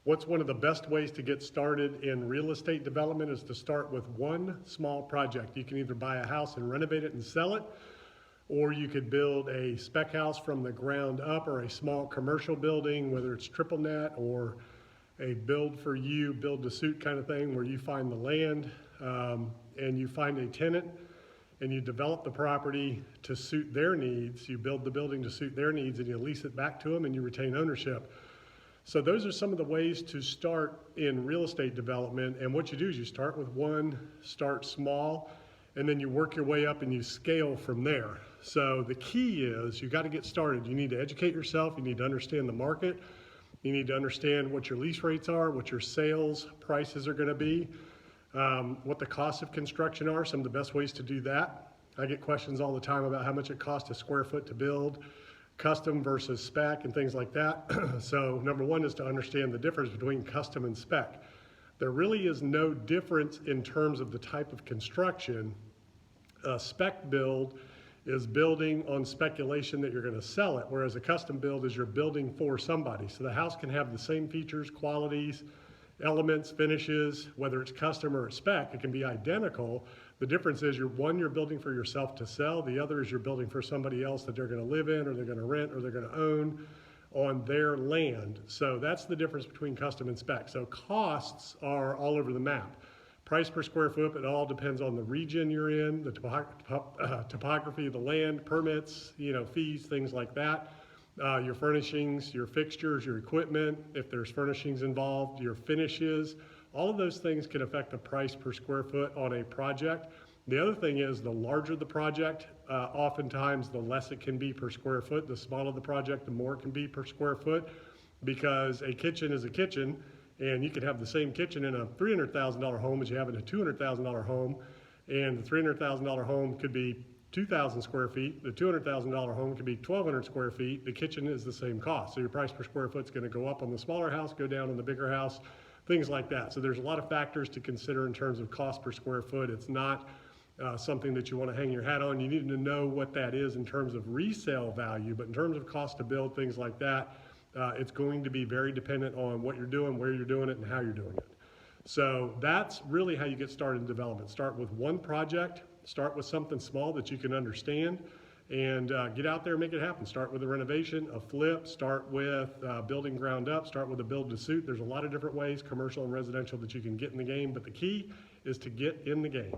What's one of the best ways to get started in real estate development is to start with one small project. You can either buy a house and renovate it and sell it, or you could build a spec house from the ground up, or a small commercial building, whether it's triple net or a build for you, build to suit kind of thing, where you find the land and you find a tenant and you develop the property to suit their needs. You build the building to suit their needs and you lease it back to them and you retain ownership. So those are some of the ways to start in real estate development. And what you do is you start with one, start small, and then you work your way up and you scale from there. So the key is you got to get started. You need to educate yourself. You need to understand the market. You need to understand what your lease rates are, what your sales prices are going to be, what the costs of construction are, some of the best ways to do that. I get questions all the time about how much it costs a square foot to build, custom versus spec and things like that. So number one is to understand the difference between custom and spec. There really is no difference in terms of the type of construction. A spec build is building on speculation that you're going to sell it, whereas a custom build is you're building for somebody. So the house can have the same features, qualities, elements, finishes, whether it's custom or it's spec, it can be identical. The difference is you're building for yourself to sell. The other is you're building for somebody else that they're going to live in, or they're going to rent, or they're going to own on their land. So that's the difference between custom and spec. So costs are all over the map. Price per square foot, it all depends on the region you're in, the topography of the land, permits, fees, things like that. Your furnishings, your fixtures, your equipment, if there's furnishings involved, your finishes, all of those things can affect the price per square foot on a project. The other thing is the larger the project, oftentimes the less it can be per square foot. The smaller the project, the more it can be per square foot, because a kitchen is a kitchen, and you could have the same kitchen in a $300,000 home as you have in a $200,000 home, and the $300,000 home could be 2,000 square feet, the $200,000 home could be 1,200 square feet, the kitchen is the same cost. So your price per square foot is going to go up on the smaller house, go down on the bigger house, things like that. So there's a lot of factors to consider in terms of cost per square foot. It's not something that you want to hang your hat on. You need to know what that is in terms of resale value, but in terms of cost to build, things like that, it's going to be very dependent on what you're doing, where you're doing it, and how you're doing it. So that's really how you get started in development. Start with one project, start with something small that you can understand, and get out there and make it happen. Start with a renovation, a flip, start with building ground up, start with a build to suit. There's a lot of different ways, commercial and residential, that you can get in the game, but the key is to get in the game.